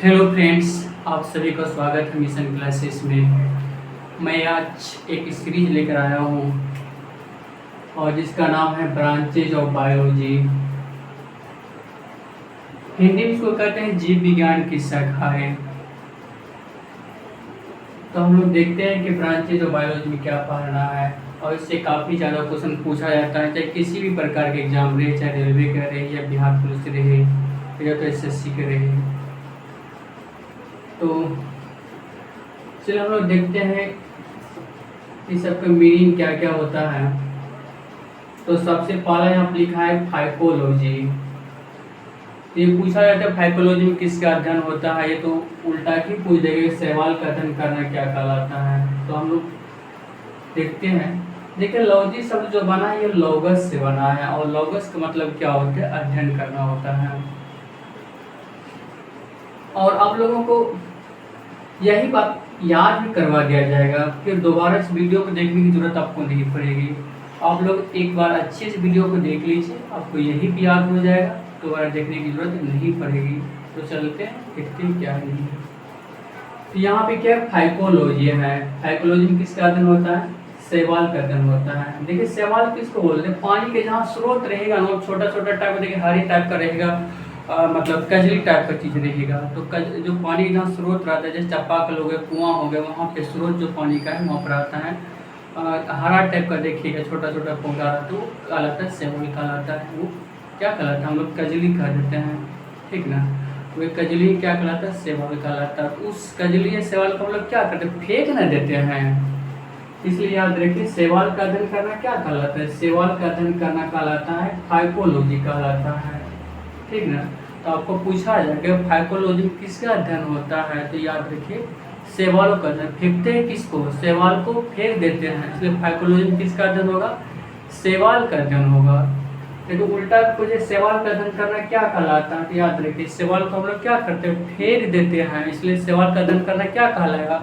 Hello friends, आप सभी का स्वागत है मिशन क्लासेस में। मैं आज एक सीरीज लेकर आया हूँ और जिसका नाम है ब्रांचेज ऑफ बायोलॉजी। हिंदी में इसको कहते हैं जीव विज्ञान की शाखाएं। तो हम लोग देखते हैं कि ब्रांचेज ऑफ बायोलॉजी में क्या पढ़ना है और इससे काफ़ी ज़्यादा क्वेश्चन पूछा जाता है, चाहे किसी भी प्रकार के एग्जाम रहे, चाहे रेलवे का रहे या बिहार पुलिस रहे या तो SSC के रहे। तो चलिए हम लोग देखते हैं कि सबका मीनिंग क्या क्या होता है। तो सबसे पहला यहाँ पर लिखा है फाइकोलॉजी। ये पूछा जाता है फाइकोलॉजी में किसका अध्ययन होता है, ये तो उल्टा ही पूछ देगा, सवाल का अध्ययन करना क्या कहलाता है। तो हम लोग देखते हैं। देखिए लॉजी शब्द जो बना है ये लॉगस से बना है और लॉगस का मतलब क्या होता है, अध्ययन करना होता है। और आप लोगों को यही बात याद भी करवा दिया जाएगा, फिर दोबारा इस वीडियो को देखने की जरूरत आपको नहीं पड़ेगी। आप लोग एक बार अच्छे से वीडियो को देख लीजिए, आपको यही भी याद हो जाएगा, दोबारा देखने की जरूरत नहीं पड़ेगी। तो चलते हैं देखते हैं क्या है। तो यहाँ पे क्या फाइकोलॉजी है। फाइकोलॉजी में किसका अध्ययन होता है, शैवाल का अध्ययन होता है। देखिए शैवाल किसको बोलते हैं, पानी के जहाँ स्रोत रहेगा ना, छोटा छोटा टाइप, देखिए हरी टाइप का रहेगा, मतलब कजली टाइप का चीज़ रहेगा। तो जो पानी जहाँ स्रोत रहता है, जैसे चापाकल हो गया, कुआं हो गया, वहाँ पे स्रोत जो पानी का है वहाँ पर आता है। हरा टाइप का देखिएगा, छोटा छोटा पौधा रहता है, वो कहलाता है शैवाल कहलाता है। वो क्या कहलाता है, हम लोग कजली कह देते हैं, ठीक ना। वो कजली क्या कहलाता है, शैवाल कहलाता है। तो उस कजली या शैवाल को हम लोग क्या करते हैं, फेंक न देते हैं। इसलिए याद रखिए शैवाल का अध्ययन करना क्या कहलाता है, शैवाल का अध्ययन करना कहलाता है फाइकोलॉजी कहलाता है, ठीक ना। तो आपको पूछा जाएगा फाइकोलॉजी में किसका अध्ययन होता है, तो याद रखिए शैवालों का अध्ययन। फेंकते हैं किसको, शैवाल को फेंक देते हैं, इसलिए फाइकोलॉजी में किसका अध्ययन होगा, शैवाल का अध्ययन होगा। देखो उल्टा कुछ शैवाल का अध्ययन करना क्या कहलाता है, तो याद रखिए शैवाल को हम लोग क्या करते हैं, फेंक देते हैं, इसलिए शैवाल का अध्ययन करना क्या कहलाएगा,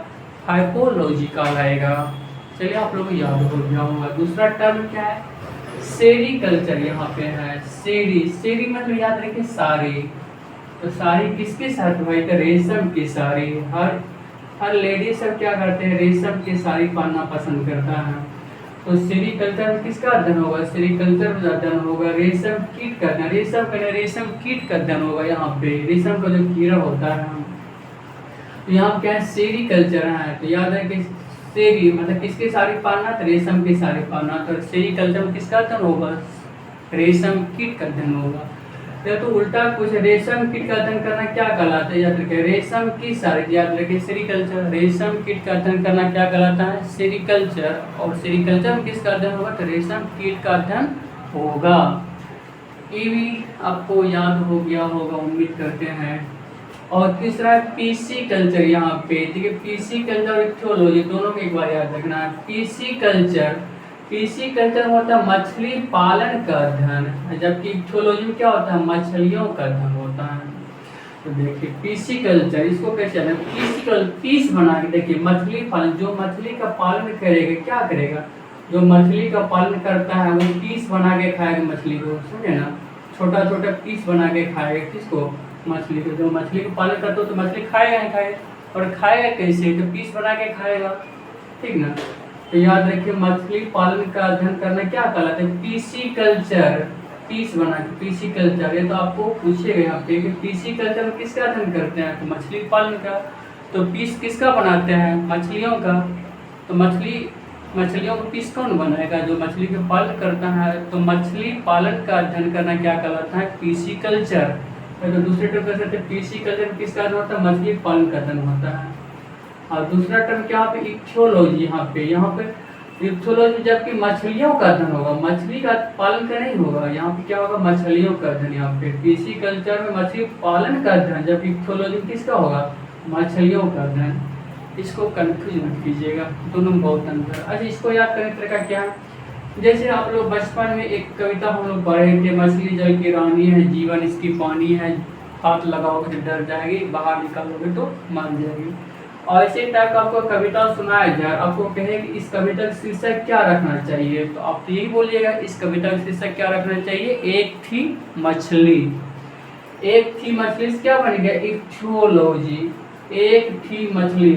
फाइकोलॉजी कहलाएगा। चलिए आप लोग को याद हो गया होगा। दूसरा टर्म क्या है, सेरीकल्चर। यहाँ पे है सेरी मतलब याद रखिए साड़ी। तो साड़ी किसके साथ भाई, तो रेशम की साड़ी। हर लेडी सब क्या करते हैं, रेशम की साड़ी पहनना पसंद करता है। तो सेरीकल्चर में किसका अध्ययन होगा, सेरीकल्चर में अध्ययन होगा रेशम कीट का अध्ययन। रेशम कीट का अध्ययन होगा। यहाँ पे रेशम का जो कीड़ा होता है, तो यहाँ क्या है सेरीकल्चर है। तो याद है कि सेरी मतलब किसकी साड़ी पहनना, तो रेशम की साड़ी पहनना। तो सेरीकल्चर में किसका अध्ययन होगा, रेशम कीट का अध्ययन होगा। तो उल्टा कुछ रेशम कीट का अध्ययन करना क्या कहलाता है, याद रखिए रेशम की साड़ी, याद रखिए सेरीकल्चर। रेशम कीट का अध्ययन करना क्या कहलाता है, सेरीकल्चर। और सेरीकल्चर में किसका अध्ययन होगा, तो रेशम कीट का अध्ययन होगा। ये भी आपको याद हो गया होगा, उम्मीद करते हैं। और तीसरा है पीसी कल्चर। यहाँ पे देखिए पीसी कल्चर और इक्थोलॉजी दोनों को एक बार याद रखना है। पीसी कल्चर होता है मछली पालन का अध्ययन, जबकि इक्थोलॉजी में क्या होता है, मछलियों का अध्ययन होता है। तो देखिए पीसी कल्चर, इसको कैसे है, पीस बना के देखिए मछली पालन, जो मछली का पालन करेगा क्या करेगा, जो मछली का पालन करता है वो पीस बना के खाएगा मछली को, समझे ना। छोटा छोटा पीस बना के खाएगा किसको, मछली को। जो मछली को पालन करता हो तो मछली खाएगा ही खाएगा, और खाएगा कैसे, तो पीस बना के खाएगा, ठीक ना। तो याद रखिए मछली पालन का अध्ययन करना क्या कहलाता है, पीसी कल्चर। पीस बना के पीसी कल्चर, ये तो आपको पूछेगा यहाँ पे कि पीसी कल्चर में किसका अध्ययन करते हैं, तो मछली पालन का। तो पीस किसका बनाते हैं, मछलियों का। तो मछलियों को पीस कौन बनाएगा, जो मछली का पालन करता है। तो मछली पालन का अध्ययन करना क्या कहलाता है, पीसी कल्चर। तो दूसरे टर्म कह सकते हैं पीसी कल्चर किसका अध्ययन होता है, मछली पालन का अध्ययन होता है। और दूसरा टर्म क्या पे, इक्थोलॉजी। यहाँ पे इक्थोलॉजी जबकि मछलियों का अध्ययन होगा, मछली का पालन का नहीं होगा। यहाँ पे क्या होगा, मछलियों का अध्ययन। यहाँ पे पीसी कल्चर में मछली पालन का अध्ययन, जबकि इक्थोलॉजी किसका होगा, मछलियों का अध्ययन। इसको कंफ्यूज मत कीजिएगा, दोनों में बहुत अंतर। अच्छा इसको याद करने का तरीका क्या है, जैसे आप लोग बचपन में एक कविता हम लोग पढ़े थे, मछली जल की रानी है, जीवन इसकी पानी है, हाथ लगाओगे तो डर जाएगी, बाहर निकालोगे तो मर जाएगी। और इसी टाइप का आपको कविता सुनाया जाए, आपको कहे कि इस कविता का शीर्षक क्या रखना चाहिए, तो आप यही बोलिएगा इस कविता का शीर्षक क्या रखना चाहिए, एक थी मछली। एक थी मछली से क्या बन गया, इक्थ्योलॉजी। एक थी मछली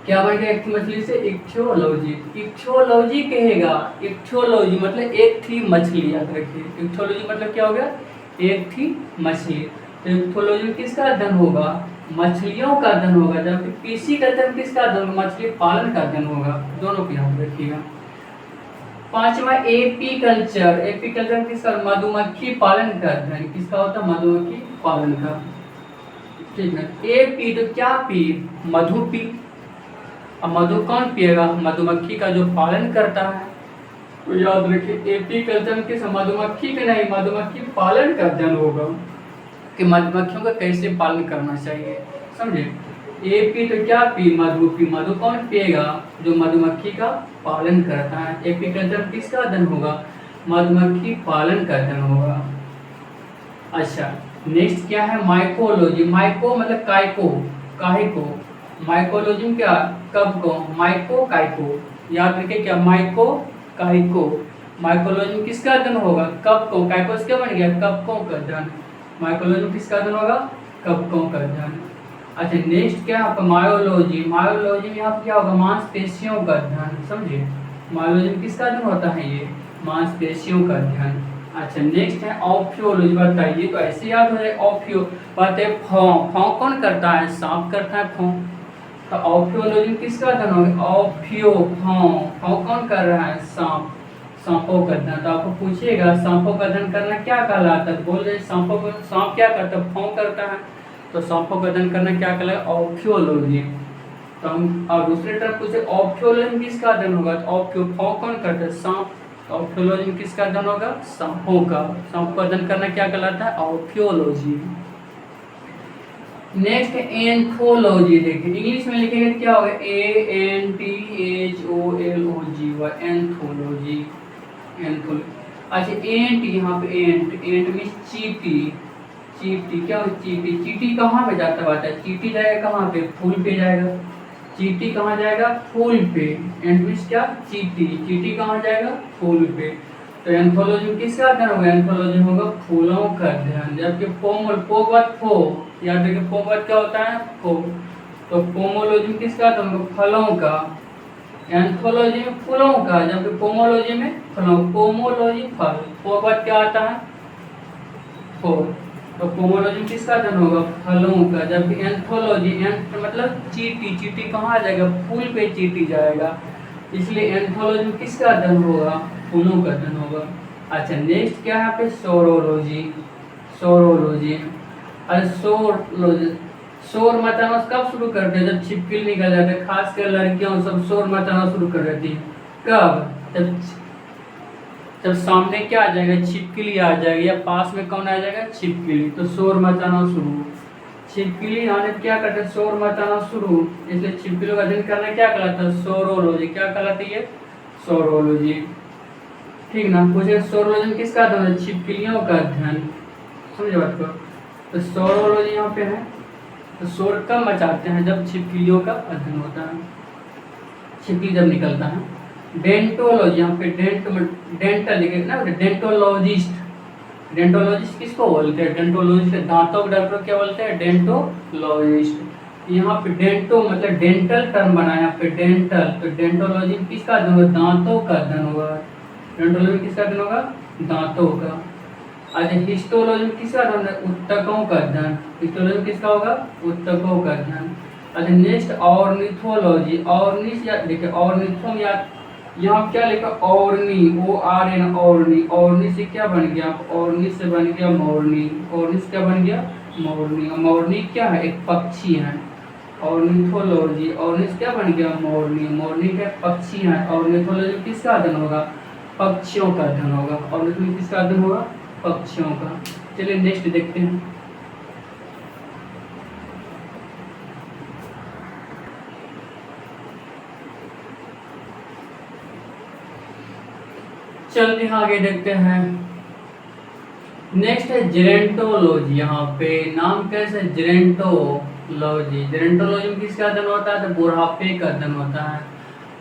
क्या बन गया, एक थी मछली से इक्थ्योलॉजी। इक्थ्योलॉजी कहेगा, इक्थ्योलॉजी मतलब एक थी मछली, याद रखिए इक्थ्योलॉजी मतलब क्या हो गया, एक थी मछली। तो इक्थ्योलॉजी में किसका अध्ययन होगा, मछलियों का अध्ययन होगा, जबकि पीसी का अध्ययन किसका अध्ययन होगा, मछली पालन का अध्ययन होगा। दोनों को याद रखिएगा। पांचवा एपीकल्चर। एपीकल्चर किसका, मधुमक्खी पालन का अध्ययन, किसका होता है, मधुमक्खी पालन का। ठीक है, एपी तो क्या पी, मधु पी। अब मधु कौन पिएगा, मधुमक्खी का जो पालन करता है। तो याद रखिए एपीकल्चर किस, मधुमक्खी का नहीं, मधुमक्खी पालन का अध्ययन होगा कि मधुमक्खियों का कैसे पालन करना चाहिए, समझे। एपी तो क्या पी, मधु पी। मधु कौन पिएगा, जो मधुमक्खी का पालन करता है। एपीकल्चर किसका अध्ययन होगा, मधुमक्खी पालन का अध्ययन होगा। अच्छा, नेक्स्ट क्या है, माइकोलॉजी। माइको मतलब काय को, काहे को। माइकोलॉजी में क्या, कब को, माइको काय को। याद रखिए क्या, माइको काय को। माइकोलॉजी में किसका अध्ययन होगा, कब को। काय को क्या बन गया, कबकों का अध्ययन। माइकोलॉजी में किसका अध्ययन होगा, कबकों का अध्ययन। अच्छा, नेक्स्ट क्या है, मायोलॉजी। मायोलॉजी में यहाँ क्या होगा, मांसपेशियों का अध्ययन, समझिए। मायोलॉजी में किसका अध्ययन होता है, ये मांसपेशियों का अध्ययन। अच्छा, नेक्स्ट है ऑफ्थियोलॉजी। बताइए तो ऐसे याद हो जाए, ऑफ्थियो बात है, फॉ कौन करता है, सांप करता है फॉ। तो ऑफ्थियोलॉजी में किसका अध्ययन होगा, ऑफ्थियो, फॉ कौन कर रहा है, सांप, सांपों का अध्ययन। तो आपको पूछिएगा सांपों का अध्ययन करना क्या कहलाता है, बोल रहे सांपों को, सांप क्या करता है, फॉ करता है। तो सांपों का अध्ययन करना क्या कहलाएगा, ऑफ्थियोलॉजी। तो हम और दूसरे तरफ पूछे ऑफ्थियोलॉजी में किसका अध्ययन होगा, तो ऑफ्थियो, फॉ कौन करता है, सांप। ऑफ्थियोलॉजी में किसका अध्ययन होगा, सांपों का। सांप का अध्ययन करना क्या कहलाता है, ऑफ्थियोलॉजी। Next anthology. देखिए इंग्लिश में लिखेंगे क्या होगा, ANTHOLOGY, एंथोलॉजी, एंथोलॉजी। अच्छा, एंट, यहाँ पे एंट, एंट मीन्स चींटी। चींटी क्या हो, चींटी। चींटी कहाँ पे जाता है, चींटी जाएगा कहाँ पे, फूल पे जाएगा। चींटी कहाँ जाएगा, फूल पे। एंट मीन्स क्या, चींटी। चींटी कहाँ जाएगा, फूल पे। तो एंथोलॉजी में किसका अध्ययन होगा, एंथोलॉजी होगा फूलों का अध्ययन। जबकि पोमोल, पो बात फो, याद रखिए पो बात क्या होता है, फो। तो पोमोलॉजी में किसका अध्ययन होगा, फलों का। एंथोलॉजी में फूलों का, जबकि पोमोलॉजी में फलों। पोमोलॉजी फल, पो बात क्या आता है, फो। तो पोमोलॉजी किसका अध्ययन होगा, फलों का। जबकि एंथोलॉजी, एंथ मतलब चींटी, चींटी कहाँ जाएगा, फूल पे चींटी जाएगा। इसलिए एंथोलॉजी में किसका अध्ययन होगा, फूलों का अध्ययन होगा। अच्छा, नेक्स्ट क्या है यहाँ पे, सोरोलॉजी। सोरोलॉजी, अरे सोरोलॉजी, शोर मचाना कब शुरू करते हैं, जब छिपकली निकल जाते हैं। खासकर लड़कियां सब शोर मचाना शुरू कर देती हैं, कब, जब सामने क्या आ जाएगा, छिपकली आ जाएगी, या पास में कौन आ जाएगा, छिपकली। तो शोर मचाना शुरू, छिपकली आने क्या करते हैं, शोर मचाना शुरू। इसलिए छिपकलियों का अध्ययन करना क्या कहलाता है, सोरोलॉजी। क्या कहलाती है, सोरोलॉजी। ठीक ना, पूछे सोरोलॉजी में किसका अध्ययन है, छिपकलियों का अध्ययन, समझे बात को। तो सोरोलॉजी यहाँ पे है। तो शोर कब मचाते हैं, जब छिपकलियों का अध्ययन होता है, छिपकली जब निकलता है। डेंटोलॉजी, यहाँ पे डेंटल लिखे ना, डेंटोलॉजिस्ट। डेंटोलॉजिस्ट किसको बोलते हैं, डेंटोलॉजिस्ट, दांतों के डॉक्टर क्या बोलते हैं, डेंटोलॉजिस्ट। यहाँ पे डेंटो मतलब डेंटल टर्म बनाया, यहाँ पे डेंटल। तो डेंटोलॉजी किसका अध्ययन होगा, दांतों का अध्ययन होगा। डेंटोलॉजी किसका अध्ययन होगा, दांतों का। अच्छा, हिस्टोलॉजी किसका अध्ययन है, ऊतकों का अध्ययन। हिस्टोलॉजी किसका होगा, ऊतकों का अध्ययन। अच्छा, नेक्स्ट ऑर्निथोलॉजी। ऑर्निस, या देखिए ऑर्निथो या यहाँ क्या लिखा, ऑर्नी, ORN, ऑर्नी। ऑर्नी से क्या बन गया, ऑर्नी से बन गया मोरनी। ऑर्नी से क्या बन गया, मोरनी। और मोरनी क्या है, एक पक्षी है। ऑर्निथोलॉजी, ऑर्नी से क्या बन गया, मोरनी। मोरनी क्या पक्षी है। ऑर्निथोलॉजी किसका अध्ययन होगा, पक्षियों का अध्ययन होगा। ऑर्निथोलॉजी किसका अध्ययन होगा, पक्षियों का। चलिए नेक्स्ट देखते हैं। चलते हैं आगे देखते हैं। नेक्स्ट है जेरेंटोलॉजी। यहाँ पे नाम कैसे, जेरेंटोलॉजी। जेरेंटोलॉजी में किसका अध्ययन होता है, तो बुढ़ापे का अध्ययन होता है।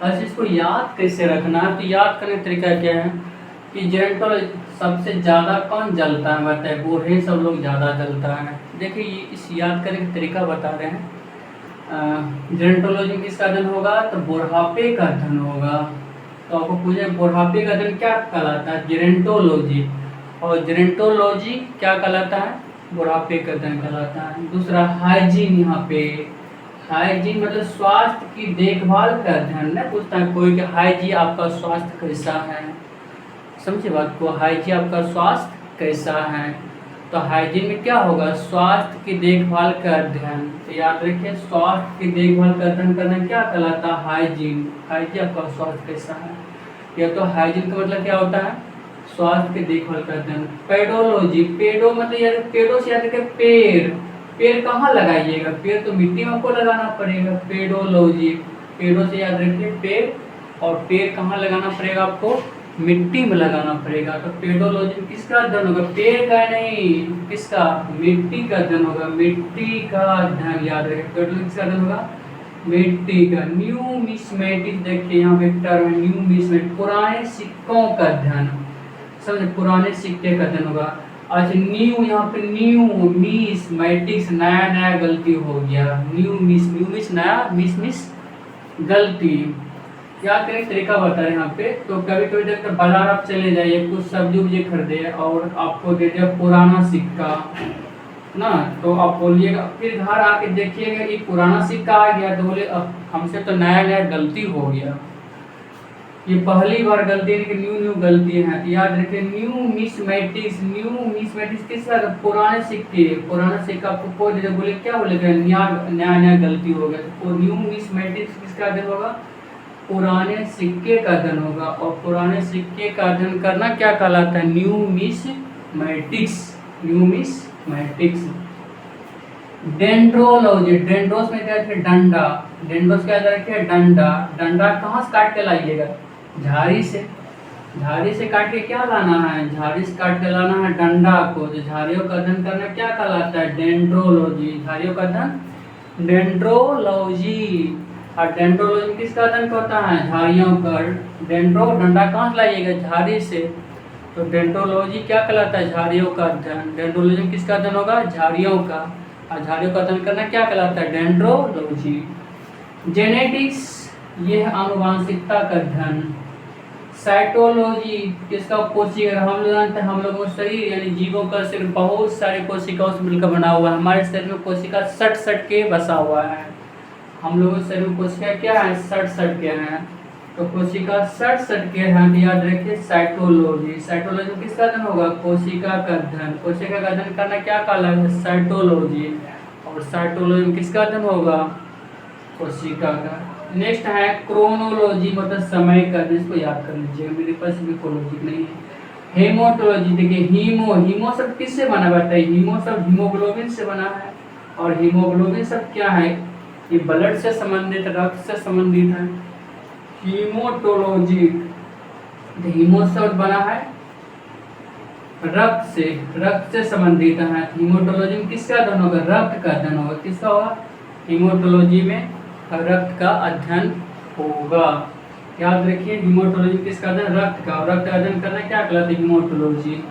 अच्छा, इसको याद कैसे रखना है, तो याद करने का तरीका क्या है, कि जेरेंटोलॉजी सबसे ज़्यादा कौन जलता है बताए, बूढ़े सब लोग ज़्यादा जलता है। देखिए इस याद करने का तरीका बता रहे हैं। जेरेंटोलॉजी में किसका अध्ययन होगा, तो बुढ़ापे का अध्ययन होगा। तो आपको पूछे बुढ़ापे का अध्ययन क्या कहलाता है, जेरेंटोलॉजी। और जेरेंटोलॉजी क्या कहलाता है, बुढ़ापे का अध्ययन कहलाता है। दूसरा हाइजीन, यहाँ पे हाइजीन मतलब स्वास्थ्य की देखभाल का अध्ययन न पूछता है कोई कि हाइजीन आपका स्वास्थ्य कैसा है, समझे बात को, हाइजीन आपका स्वास्थ्य कैसा है। तो हाइजीन में क्या होगा, स्वास्थ्य की देखभाल का अध्ययन। तो याद रखिए स्वास्थ्य की देखभाल का अध्ययन करना क्या कहलाता है, हाइजीन। हाइजीन आपका स्वास्थ्य कैसा है, या तो हाइजीन का मतलब क्या होता है, स्वास्थ्य की देखभाल का अध्ययन। पेडोलॉजी, पेडो मतलब यार पेडो से याद रखिए पेड़, पेड़ कहाँ लगाइएगा, पेड़ तो मिट्टी में आपको लगाना पड़ेगा। पेडोलॉजी, पेड़ों से याद रखिए पेड़, और पेड़ कहाँ लगाना पड़ेगा आपको, मिट्टी में लगाना पड़ेगा। तो पेडोलॉजी किसका अध्ययन होगा, पेड़ का नहीं, किसका, मिट्टी का अध्ययन होगा, मिट्टी का अध्ययन। याद रखिए पेडोलॉजी किसका अध्ययन होगा, मिट्टी का। न्यूमिस्मेटिक्स, देखिए यहाँ पे टर्म है न्यूमिस्मेटिक्स, पुराने सिक्कों का अध्ययन, समझे, पुराने सिक्के का अध्ययन होगा। अच्छा न्यू, यहाँ पे न्यू मिस मैटिक्स, नया नया गलती हो गया, न्यू मिस नया, मिस गलती। याद करें तरीका बता रहे हैं यहाँ पे। तो कभी कभी जब बाजार आप चले जाइए, कुछ सब्जी उब्जी खरीदे और आपको दे दिया पुराना सिक्का ना, तो आप बोलिएगा, फिर घर आके देखिएगा कि पुराना सिक्का आ गया, तो बोले हमसे तो नया नया गलती हो गया, ये पहली बार गलती है कि न्यू गलती है। तो याद रखिए न्यू मिसमैटिक्स, न्यू मिसमैटिक्स किसका, पुराने सिक्के, पुराना सिक्का आपको कोई दे बोले क्या बोलेगा, नया नया गलती हो गया। तो न्यू मिसमैटिक्स किसका अध्ययन होगा, पुराने सिक्के का अध्ययन होगा। और पुराने सिक्के का अध्ययन करना क्या कहलाता है, न्यूमिस्मैटिक्स, न्यूमिस्मैटिक्स। डेंड्रोलॉजी, डेंड्रोस में क्या है, डंडा, डेंड्रोस क्या रखे, डंडा। डंडा कहाँ से काट के लाइएगा, झाड़ी से, झाड़ी से काट के क्या लाना है, झाड़ी से काट के लाना है डंडा को। जो झाड़ियों का अध्ययन करना क्या कहलाता है, डेंड्रोलॉजी, झाड़ियों का अध्ययन डेंड्रोलॉजी। और डेंड्रोलॉजी किसका अध्ययन करता है, झाड़ियों का। डेंड्रो, डंडा कहाँ से लाइएगा, झाड़ी से। तो डेंड्रोलॉजी क्या कहलाता है, झाड़ियों का अध्ययन। डेंड्रोलॉजी किसका अध्ययन होगा, झाड़ियों का। और झाड़ियों का अध्ययन करना क्या कहलाता है, डेंड्रोलॉजी। जेनेटिक्स, ये है आनुवांशिकता का अध्ययन। साइटोलॉजी किसका, कोशिका। हम लोग जानते हैं हम लोगों का शरीर यानी जीवों का शरीर बहुत सारे कोशिकाओं से मिलकर बना हुआ है। हमारे शरीर में कोशिका सट के बसा हुआ है। हम लोगों के शरीर में कोशिका क्या है, सट के हैं। तो कोशिका सट के हैं, तो याद रखिए साइटोलॉजी। साइटोलॉजी किसका अध्ययन होगा, कोशिका का अध्ययन। कोशिका का अध्ययन करना क्या कहलाता है, साइटोलॉजी। और साइटोलॉजी में किसका अध्ययन होगा, कोशिका का। नेक्स्ट है क्रोनोलॉजी, मतलब समय का, जिसको याद कर लीजिएगा, मेरे पास भी कोलॉजी नहीं है। हेमोटोलॉजी, देखिए हीमो शब्द किससे बना हुआ है, हीमो शब्द हीमोग्लोबिन से बना है। और हीमोग्लोबिन शब्द क्या है, ये ब्लड से संबंधित, रक्त से संबंधित है। हीमोटोलॉजी, हीमो शब्द बना है रक्त से संबंधित है। हीमोटोलॉजी में किसका अध्ययन होगा, रक्त का अध्ययन होगा। किसका होगा, हीमोटोलॉजी में रक्त का अध्ययन होगा। याद रखिए हीमोटोलॉजी किसका अध्ययन, रक्त का। रक्त का अध्ययन करना क्या कहलाता है, हीमोटोलॉजी।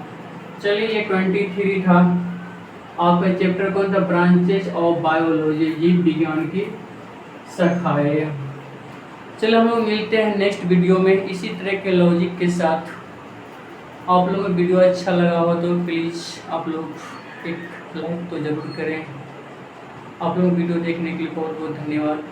चलिए ये 23 था आपका चैप्टर, कौन सा, ब्रांचेस ऑफ बायोलॉजी, जीव विज्ञान की शाखाएं। चलो हम लोग मिलते हैं नेक्स्ट वीडियो में इसी तरह के लॉजिक के साथ। आप लोगों को वीडियो अच्छा लगा हो तो प्लीज़ आप लोग एक लाइक तो ज़रूर करें। आप लोग वीडियो देखने के लिए बहुत बहुत धन्यवाद।